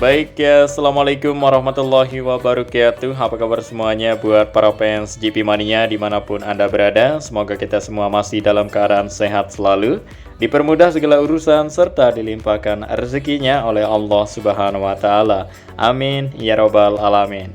Baik ya, Assalamualaikum warahmatullahi wabarakatuh. Apa kabar semuanya buat para fans GP Mania dimanapun Anda berada. Semoga kita semua masih dalam keadaan sehat selalu, dipermudah segala urusan, serta dilimpahkan rezekinya oleh Allah Subhanahu wa Ta'ala. Amin ya Robbal 'Alamin.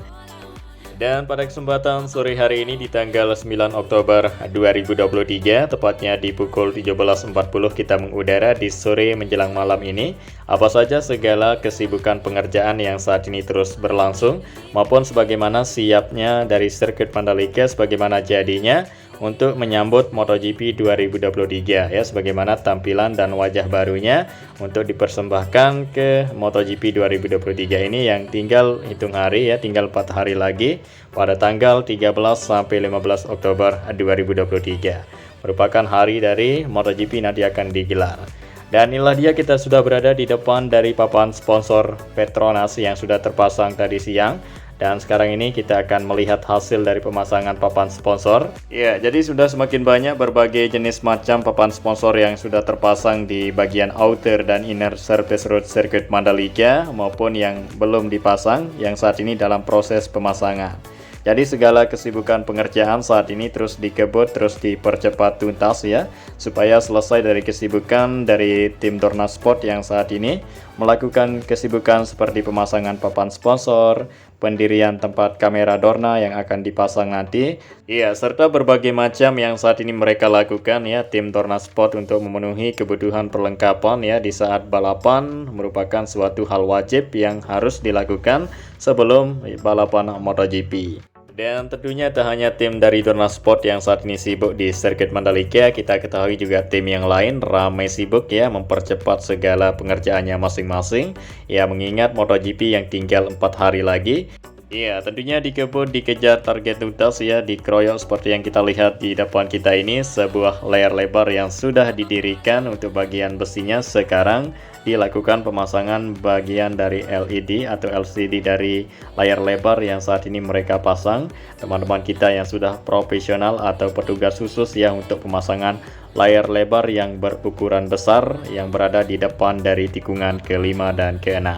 Dan pada kesempatan sore hari ini di tanggal 9 Oktober 2023, tepatnya di pukul 17.40 kita mengudara di sore menjelang malam ini. Apa saja segala kesibukan pengerjaan yang saat ini terus berlangsung, maupun sebagaimana siapnya dari sirkuit Mandalika, sebagaimana jadinya untuk menyambut MotoGP 2023 ya, sebagaimana tampilan dan wajah barunya untuk dipersembahkan ke MotoGP 2023 ini yang tinggal hitung hari ya, tinggal 4 hari lagi pada tanggal 13 sampai 15 Oktober 2023. Merupakan hari dari MotoGP nanti akan digelar. Dan inilah dia, kita sudah berada di depan dari papan sponsor Petronas yang sudah terpasang tadi siang. Dan sekarang ini kita akan melihat hasil dari pemasangan papan sponsor. Ya, jadi sudah semakin banyak berbagai jenis macam papan sponsor yang sudah terpasang di bagian outer dan inner surface road circuit Mandalika, maupun yang belum dipasang, yang saat ini dalam proses pemasangan. Jadi segala kesibukan pengerjaan saat ini terus dikebut, terus dipercepat tuntas ya, supaya selesai dari kesibukan dari tim Dorna Sport yang saat ini melakukan kesibukan seperti pemasangan papan sponsor, pendirian tempat kamera Dorna yang akan dipasang nanti, iya, serta berbagai macam yang saat ini mereka lakukan ya, tim Dorna Sport untuk memenuhi kebutuhan perlengkapan ya di saat balapan, merupakan suatu hal wajib yang harus dilakukan sebelum balapan MotoGP. Dan tentunya tak hanya tim dari Dorna Sport yang saat ini sibuk di sirkuit Mandalika, kita ketahui juga tim yang lain ramai sibuk ya mempercepat segala pengerjaannya masing-masing. Ya, mengingat MotoGP yang tinggal 4 hari lagi. Iya, tentunya dikebut, dikejar target tuntas ya, dikeroyok seperti yang kita lihat di depan kita ini, sebuah layar lebar yang sudah didirikan. Untuk bagian besinya sekarang dilakukan pemasangan bagian dari LED atau LCD dari layar lebar yang saat ini mereka pasang. Teman-teman kita yang sudah profesional atau petugas khusus ya untuk pemasangan layar lebar yang berukuran besar yang berada di depan dari tikungan ke-5 dan ke-6.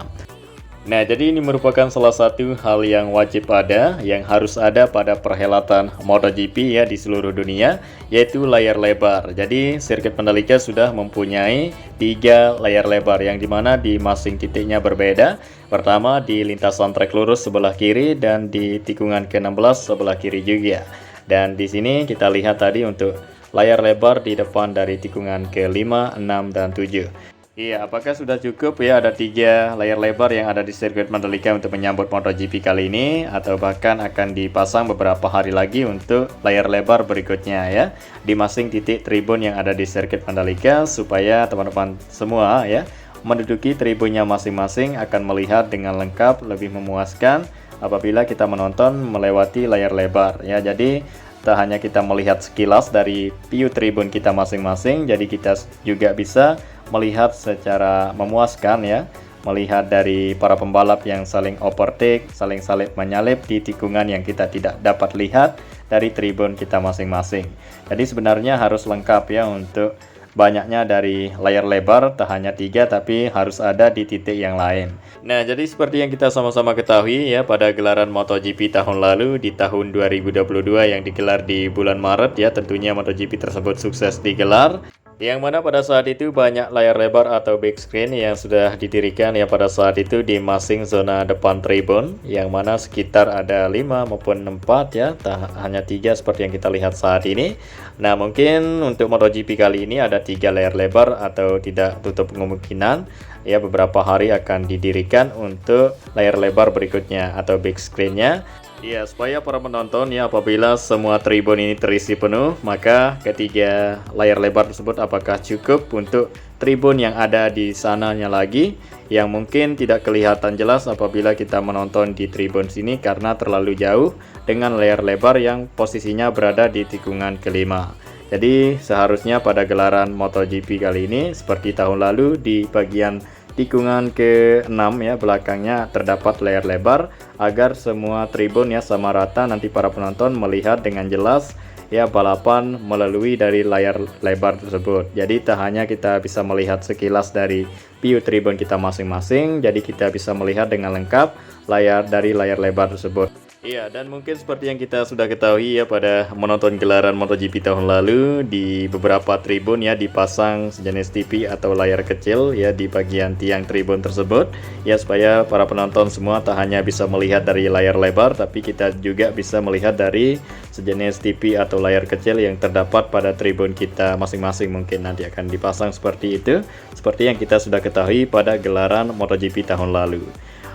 Nah, jadi ini merupakan salah satu hal yang wajib ada, yang harus ada pada perhelatan MotoGP ya di seluruh dunia, yaitu layar lebar. Jadi sirkuit Mandalika sudah mempunyai 3 layar lebar yang dimana di masing titiknya berbeda. Pertama di lintasan trek lurus sebelah kiri dan di tikungan ke-16 sebelah kiri juga. Dan di sini kita lihat tadi untuk layar lebar di depan dari tikungan ke-5, 6, dan 7. Iya, apakah sudah cukup ya ada 3 layar lebar yang ada di sirkuit Mandalika untuk menyambut MotoGP kali ini, atau bahkan akan dipasang beberapa hari lagi untuk layar lebar berikutnya ya di masing titik tribun yang ada di sirkuit Mandalika, supaya teman-teman semua ya menduduki tribunnya masing-masing akan melihat dengan lengkap, lebih memuaskan apabila kita menonton melewati layar lebar ya. Jadi tak hanya kita melihat sekilas dari view tribun kita masing-masing, jadi kita juga bisa melihat secara memuaskan ya, melihat dari para pembalap yang saling overtake, saling salip menyalip di tikungan yang kita tidak dapat lihat dari tribun kita masing-masing. Jadi sebenarnya harus lengkap ya untuk banyaknya dari layar lebar, tak hanya 3 tapi harus ada di titik yang lain. Nah, jadi seperti yang kita sama-sama ketahui ya, pada gelaran MotoGP tahun lalu di tahun 2022 yang digelar di bulan Maret ya, tentunya MotoGP tersebut sukses digelar, yang mana pada saat itu banyak layar lebar atau big screen yang sudah didirikan ya pada saat itu di masing zona depan tribun, yang mana sekitar ada 5 maupun 4 ya, tak hanya 3 seperti yang kita lihat saat ini. Nah, mungkin untuk MotoGP kali ini ada 3 layar lebar, atau tidak tutup kemungkinan ya beberapa hari akan didirikan untuk layar lebar berikutnya atau big screen-nya. Ya, supaya para penonton ya apabila semua tribun ini terisi penuh, maka ketiga layar lebar tersebut apakah cukup untuk tribun yang ada di sananya lagi, yang mungkin tidak kelihatan jelas apabila kita menonton di tribun sini karena terlalu jauh dengan layar lebar yang posisinya berada di tikungan ke-5. Jadi seharusnya pada gelaran MotoGP kali ini seperti tahun lalu di bagian tikungan ke-6 ya belakangnya terdapat layar lebar agar semua tribun ya sama rata, nanti para penonton melihat dengan jelas ya balapan melalui dari layar lebar tersebut. Jadi tak hanya kita bisa melihat sekilas dari view tribun kita masing-masing, jadi kita bisa melihat dengan lengkap dari layar lebar tersebut. Iya, dan mungkin seperti yang kita sudah ketahui ya, pada menonton gelaran MotoGP tahun lalu, di beberapa tribun ya dipasang sejenis TV atau layar kecil ya di bagian tiang tribun tersebut ya, supaya para penonton semua tak hanya bisa melihat dari layar lebar, tapi kita juga bisa melihat dari sejenis TV atau layar kecil yang terdapat pada tribun kita masing-masing. Mungkin nanti akan dipasang seperti itu, seperti yang kita sudah ketahui pada gelaran MotoGP tahun lalu.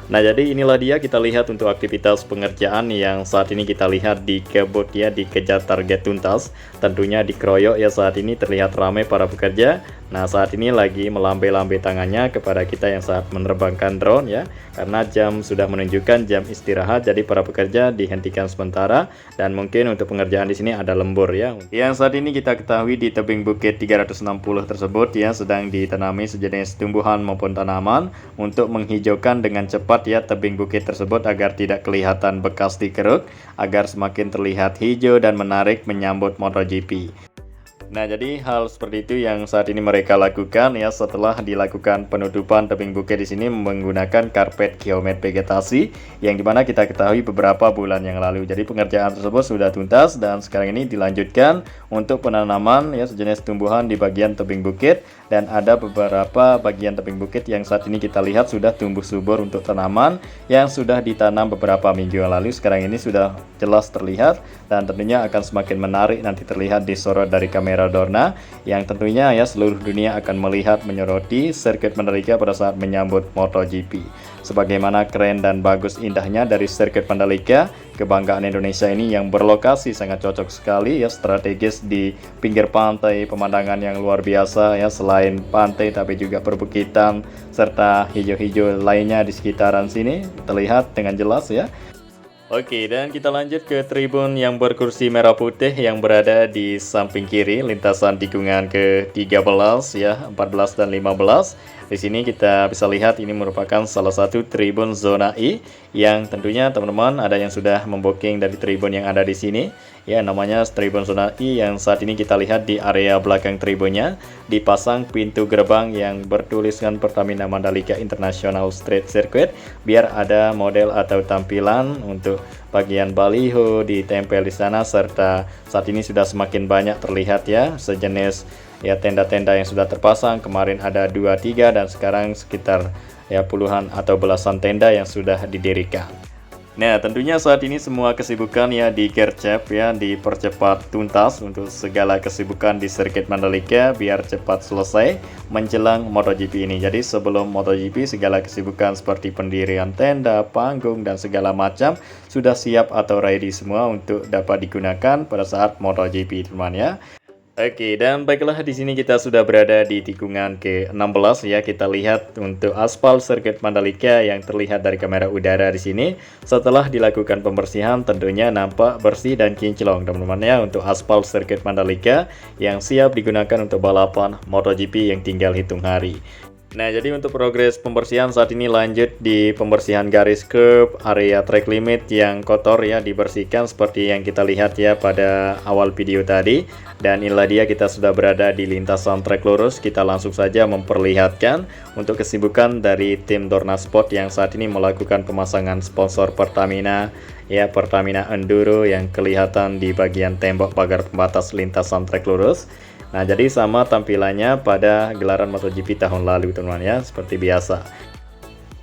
Nah, jadi inilah dia kita lihat untuk aktivitas pengerjaan yang saat ini kita lihat di kebut ya, dikejar target tuntas. Tentunya dikeroyok ya, saat ini terlihat ramai para pekerja. Nah, saat ini lagi melambai-lambai tangannya kepada kita yang saat menerbangkan drone ya, karena jam sudah menunjukkan jam istirahat, jadi para pekerja dihentikan sementara, dan mungkin untuk pengerjaan di sini ada lembur ya. Yang saat ini kita ketahui di tebing bukit 360 tersebut ya sedang ditanami sejenis tumbuhan maupun tanaman untuk menghijaukan dengan cepat ya tebing bukit tersebut agar tidak kelihatan bekas dikeruk, agar semakin terlihat hijau dan menarik menyambut MotoGP. Nah, jadi hal seperti itu yang saat ini mereka lakukan ya, setelah dilakukan penutupan tebing bukit di sini menggunakan karpet geomet vegetasi yang dimana kita ketahui beberapa bulan yang lalu. Jadi pengerjaan tersebut sudah tuntas dan sekarang ini dilanjutkan untuk penanaman ya sejenis tumbuhan di bagian tebing bukit, dan ada beberapa bagian tebing bukit yang saat ini kita lihat sudah tumbuh subur untuk tanaman yang sudah ditanam beberapa minggu yang lalu. Sekarang ini sudah jelas terlihat dan tentunya akan semakin menarik nanti terlihat di sorot dari kamera Dorna, yang tentunya ya seluruh dunia akan melihat menyoroti sirkuit Mandalika pada saat menyambut MotoGP. Sebagaimana keren dan bagus indahnya dari sirkuit Mandalika, kebanggaan Indonesia ini yang berlokasi sangat cocok sekali ya, strategis di pinggir pantai, pemandangan yang luar biasa ya, selain pantai tapi juga perbukitan serta hijau-hijau lainnya di sekitaran sini terlihat dengan jelas ya. Oke, dan kita lanjut ke tribun yang berkursi merah putih yang berada di samping kiri lintasan tikungan ke-13 ya, 14 dan 15. Di sini kita bisa lihat ini merupakan salah satu tribun zona I yang tentunya teman-teman ada yang sudah membooking dari tribun yang ada di sini. Ya, namanya tribun zona I yang saat ini kita lihat di area belakang tribunnya dipasang pintu gerbang yang bertuliskan Pertamina Mandalika International Street Circuit, biar ada model atau tampilan untuk bagian baliho ditempel di sana, serta saat ini sudah semakin banyak terlihat ya sejenis ya tenda-tenda yang sudah terpasang. Kemarin ada 2-3 dan sekarang sekitar ya puluhan atau belasan tenda yang sudah didirikan. Nah, tentunya saat ini semua kesibukan ya digercep ya, dipercepat tuntas untuk segala kesibukan di sirkuit Mandalika biar cepat selesai menjelang MotoGP ini. Jadi sebelum MotoGP segala kesibukan seperti pendirian tenda, panggung dan segala macam sudah siap atau ready semua untuk dapat digunakan pada saat MotoGP, teman ya. Oke, dan baiklah, di sini kita sudah berada di tikungan ke-16 ya. Kita lihat untuk aspal sirkuit Mandalika yang terlihat dari kamera udara di sini. Setelah dilakukan pembersihan tentunya nampak bersih dan kinclong teman-teman ya, untuk aspal sirkuit Mandalika yang siap digunakan untuk balapan MotoGP yang tinggal hitung hari. Nah, jadi untuk progres pembersihan saat ini lanjut di pembersihan garis curb, area track limit yang kotor ya dibersihkan seperti yang kita lihat ya pada awal video tadi. Dan inilah dia, kita sudah berada di lintasan track lurus. Kita langsung saja memperlihatkan untuk kesibukan dari tim Dorna Sport yang saat ini melakukan pemasangan sponsor Pertamina ya, Pertamina Enduro yang kelihatan di bagian tembok pagar pembatas lintasan track lurus. Nah, jadi sama tampilannya pada gelaran MotoGP tahun lalu teman-teman ya, seperti biasa.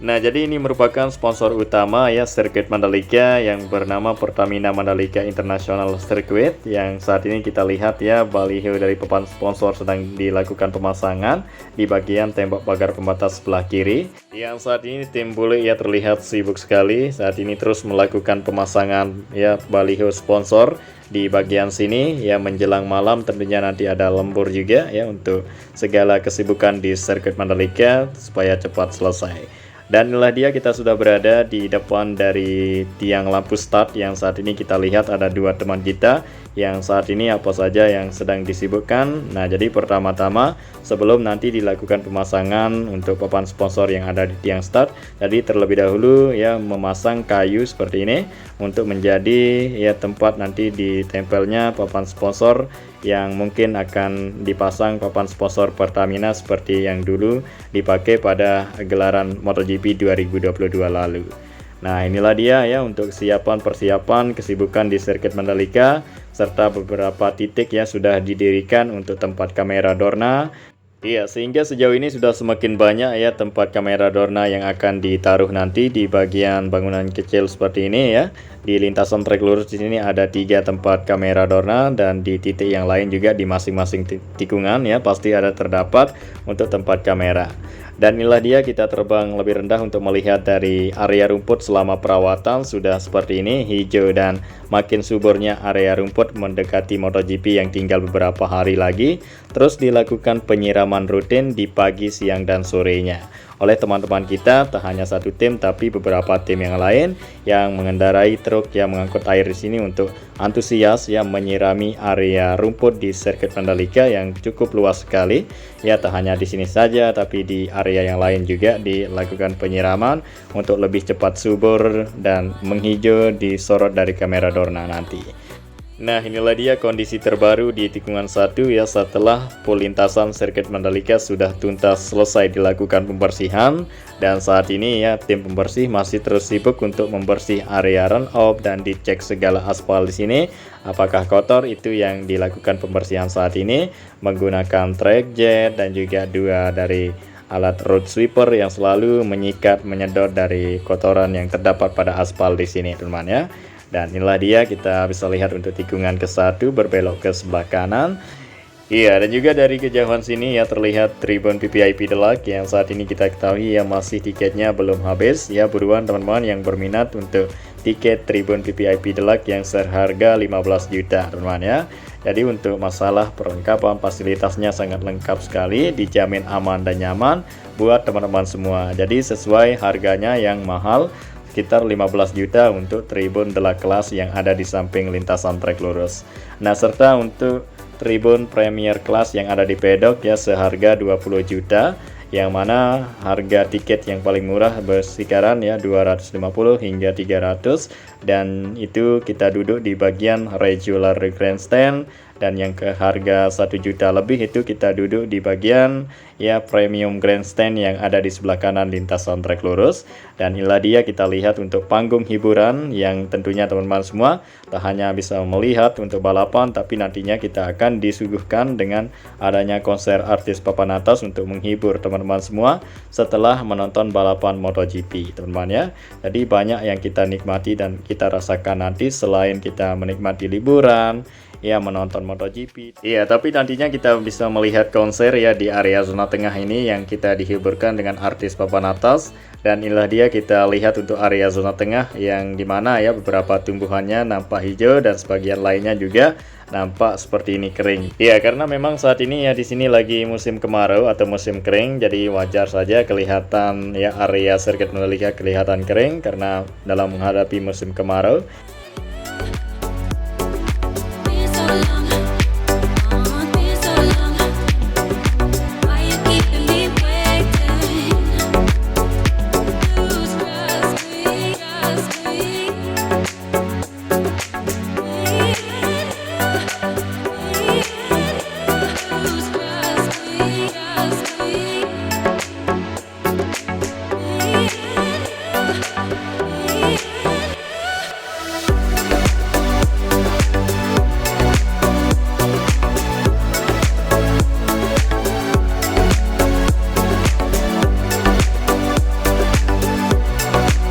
Nah, jadi ini merupakan sponsor utama ya sirkuit Mandalika yang bernama Pertamina Mandalika International Circuit, yang saat ini kita lihat ya baliho dari papan sponsor sedang dilakukan pemasangan di bagian tembok pagar pembatas sebelah kiri. Yang saat ini tim bule ya terlihat sibuk sekali saat ini terus melakukan pemasangan ya baliho sponsor di bagian sini ya, menjelang malam tentunya nanti ada lembur juga ya untuk segala kesibukan di sirkuit Mandalika supaya cepat selesai. Dan inilah dia, kita sudah berada di depan dari tiang lampu start yang saat ini kita lihat ada dua teman kita yang saat ini apa saja yang sedang disibukkan. Nah, jadi pertama-tama sebelum nanti dilakukan pemasangan untuk papan sponsor yang ada di tiang start, jadi terlebih dahulu ya memasang kayu seperti ini untuk menjadi ya tempat nanti ditempelnya papan sponsor yang mungkin akan dipasang papan sponsor Pertamina seperti yang dulu dipakai pada gelaran MotoGP 2022 lalu. Nah, inilah dia ya untuk persiapan kesibukan di sirkuit Mandalika, serta beberapa titik ya sudah didirikan untuk tempat kamera Dorna. Iya, sehingga sejauh ini sudah semakin banyak ya tempat kamera Dorna yang akan ditaruh nanti di bagian bangunan kecil seperti ini ya. Di lintasan trek lurus di sini ada 3 tempat kamera Dorna, dan di titik yang lain juga di masing-masing tikungan ya pasti ada terdapat untuk tempat kamera. Dan inilah dia, kita terbang lebih rendah untuk melihat dari area rumput selama perawatan sudah seperti ini, hijau dan makin suburnya area rumput mendekati MotoGP yang tinggal beberapa hari lagi. Terus dilakukan penyiraman rutin di pagi, siang, dan sorenya oleh teman-teman kita, tak hanya satu tim tapi beberapa tim yang lain yang mengendarai truk yang mengangkut air di sini untuk antusias yang menyirami area rumput di sirkuit Mandalika yang cukup luas sekali. Ya, tak hanya di sini saja tapi di area yang lain juga dilakukan penyiraman untuk lebih cepat subur dan menghijau disorot dari kamera Dorna nanti. Nah, inilah dia kondisi terbaru di tikungan 1 ya, setelah full lintasan sirkuit Mandalika sudah tuntas selesai dilakukan pembersihan, dan saat ini ya tim pembersih masih terus sibuk untuk membersih area run off dan dicek segala aspal di sini apakah kotor. Itu yang dilakukan pembersihan saat ini menggunakan track jet dan juga 2 dari alat road sweeper yang selalu menyikat menyedot dari kotoran yang terdapat pada aspal di sini, teman-teman ya. Dan inilah dia, kita bisa lihat untuk tikungan ke-1 berbelok ke sebelah kanan. Iya, dan juga dari kejauhan sini ya terlihat tribun VVIP Deluxe yang saat ini kita ketahui ya masih tiketnya belum habis. Ya, buruan teman-teman yang berminat untuk tiket tribun VVIP Deluxe yang seharga 15 juta, teman-teman ya. Jadi untuk masalah perlengkapan fasilitasnya sangat lengkap sekali, dijamin aman dan nyaman buat teman-teman semua. Jadi sesuai harganya yang mahal, sekitar 15 juta untuk tribun Deluxe kelas yang ada di samping lintasan trek lurus. Nah, serta untuk tribun Premier kelas yang ada di pedok ya seharga 20 juta, yang mana harga tiket yang paling murah berkisar ya 250 hingga 300, dan itu kita duduk di bagian regular grandstand, dan yang ke harga 1 juta lebih itu kita duduk di bagian ya premium grandstand yang ada di sebelah kanan lintasan trek lurus. Dan inilah dia, kita lihat untuk panggung hiburan yang tentunya teman-teman semua tak hanya bisa melihat untuk balapan, tapi nantinya kita akan disuguhkan dengan adanya konser artis papan atas untuk menghibur teman-teman semua setelah menonton balapan MotoGP, teman-teman ya. Jadi banyak yang kita nikmati dan kita rasakan nanti selain kita menikmati liburan ya menonton MotoGP. Iya, tapi nantinya kita bisa melihat konser ya di area zona tengah ini yang kita dihiburkan dengan artis papan atas. Dan inilah dia, kita lihat untuk area zona tengah yang dimana ya beberapa tumbuhannya nampak hijau dan sebagian lainnya juga nampak seperti ini kering. Iya, karena memang saat ini ya di sini lagi musim kemarau atau musim kering, jadi wajar saja kelihatan ya area sirkuit Mandalika kelihatan kering karena dalam menghadapi musim kemarau.